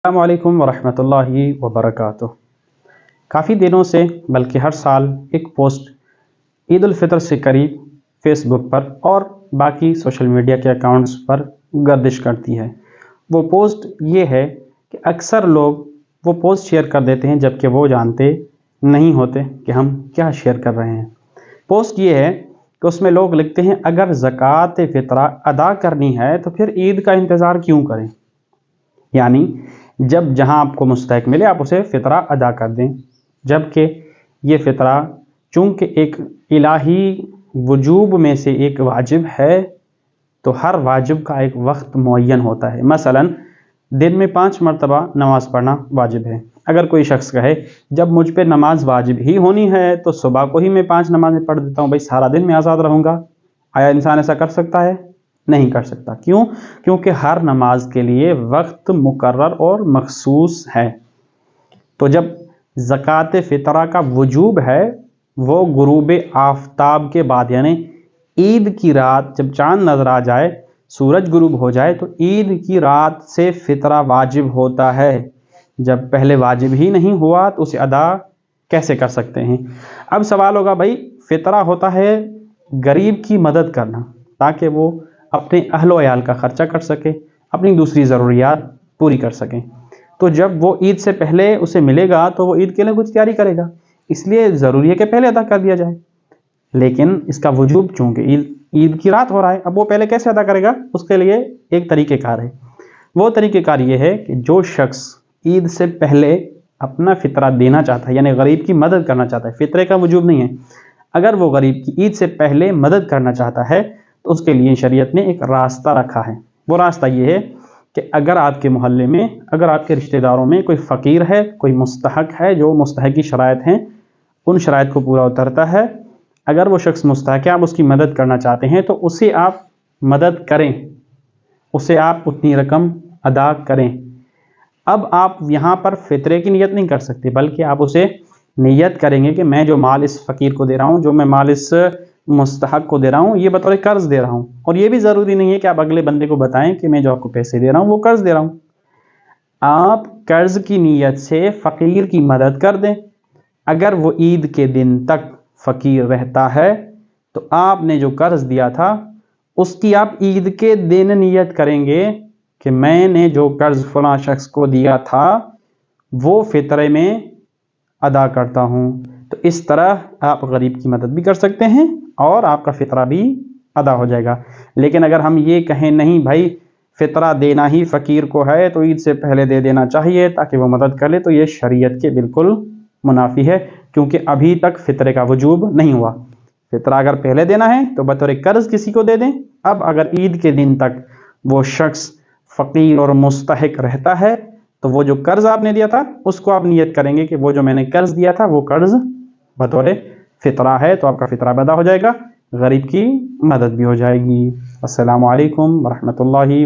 السلام علیکم ورحمۃ اللہ وبرکاتہ۔ کافی دنوں سے بلکہ ہر سال ایک پوسٹ عید الفطر سے قریب فیس بک پر اور باقی سوشل میڈیا کے اکاؤنٹس پر گردش کرتی ہے۔ وہ پوسٹ یہ ہے کہ اکثر لوگ وہ پوسٹ شیئر کر دیتے ہیں جبکہ وہ جانتے نہیں ہوتے کہ ہم کیا شیئر کر رہے ہیں۔ پوسٹ یہ ہے کہ اس میں لوگ لکھتے ہیں اگر زکوٰۃ فطرہ ادا کرنی ہے تو پھر عید کا انتظار کیوں کریں، یعنی جب جہاں آپ کو مستحق ملے آپ اسے فطرہ ادا کر دیں، جبکہ یہ فطرہ چونکہ ایک الہی وجوب میں سے ایک واجب ہے تو ہر واجب کا ایک وقت معین ہوتا ہے۔ مثلا دن میں 5 مرتبہ نماز پڑھنا واجب ہے۔ اگر کوئی شخص کہے جب مجھ پہ نماز واجب ہی ہونی ہے تو صبح کو ہی میں 5 نمازیں پڑھ دیتا ہوں، بھائی سارا دن میں آزاد رہوں گا، آیا انسان ایسا کر سکتا ہے؟ نہیں کر سکتا۔ کیوں؟ کیونکہ ہر نماز کے لیے وقت مقرر اور مخصوص ہے۔ تو جب زکوٰۃ فطرہ کا وجوب ہے وہ غروب آفتاب کے بعد، یعنی عید کی رات جب چاند نظر آ جائے، سورج غروب ہو جائے تو عید کی رات سے فطرہ واجب ہوتا ہے۔ جب پہلے واجب ہی نہیں ہوا تو اسے ادا کیسے کر سکتے ہیں؟ اب سوال ہوگا بھائی فطرہ ہوتا ہے غریب کی مدد کرنا تاکہ وہ اپنے اہل و عیال کا خرچہ کر سکے، اپنی دوسری ضروریات پوری کر سکیں۔ تو جب وہ عید سے پہلے اسے ملے گا تو وہ عید کے لیے کچھ تیاری کرے گا، اس لیے ضروری ہے کہ پہلے ادا کر دیا جائے۔ لیکن اس کا وجوب چونکہ عید کی رات ہو رہا ہے، اب وہ پہلے کیسے ادا کرے گا؟ اس کے لیے ایک طریقہ کار ہے۔ وہ طریقہ کار یہ ہے کہ جو شخص عید سے پہلے اپنا فطرہ دینا چاہتا ہے، یعنی غریب کی مدد کرنا چاہتا ہے، فطرے کا وجوب نہیں ہے، اگر وہ غریب کی عید سے پہلے مدد کرنا چاہتا ہے تو اس کے لیے شریعت نے ایک راستہ رکھا ہے۔ وہ راستہ یہ ہے کہ اگر آپ کے محلے میں، اگر آپ کے رشتہ داروں میں کوئی فقیر ہے، کوئی مستحق ہے، جو مستحق کی شرائط ہیں ان شرائط کو پورا اترتا ہے، اگر وہ شخص مستحق ہے، آپ اس کی مدد کرنا چاہتے ہیں تو اسے آپ مدد کریں، اسے آپ اتنی رقم ادا کریں۔ اب آپ یہاں پر فطرے کی نیت نہیں کر سکتے، بلکہ آپ اسے نیت کریں گے کہ میں جو مال اس فقیر کو دے رہا ہوں، جو میں مال اس مستحق کو دے رہا ہوں، یہ بطور قرض دے رہا ہوں۔ اور یہ بھی ضروری نہیں ہے کہ آپ اگلے بندے کو بتائیں کہ میں جو آپ کو پیسے دے رہا ہوں وہ قرض دے رہا ہوں۔ آپ قرض کی نیت سے فقیر کی مدد کر دیں۔ اگر وہ عید کے دن تک فقیر رہتا ہے تو آپ نے جو قرض دیا تھا اس کی آپ عید کے دن نیت کریں گے کہ میں نے جو قرض فلاں شخص کو دیا تھا وہ فطرے میں ادا کرتا ہوں۔ تو اس طرح آپ غریب کی مدد بھی کر سکتے ہیں اور آپ کا فطرہ بھی ادا ہو جائے گا۔ لیکن اگر ہم یہ کہیں نہیں بھائی فطرہ دینا ہی فقیر کو ہے تو عید سے پہلے دے دینا چاہیے تاکہ وہ مدد کر لے، تو یہ شریعت کے بالکل منافی ہے، کیونکہ ابھی تک فطرے کا وجوب نہیں ہوا۔ فطرہ اگر پہلے دینا ہے تو بطور قرض کسی کو دے دیں۔ اب اگر عید کے دن تک وہ شخص فقیر اور مستحق رہتا ہے تو وہ جو قرض آپ نے دیا تھا اس کو آپ نیت کریں گے کہ وہ جو میں نے قرض دیا تھا وہ قرض بطور فطرہ ہے، تو آپ کا فطرہ ادا ہو جائے گا، غریب کی مدد بھی ہو جائے گی۔ السلام علیکم ورحمۃ اللہ۔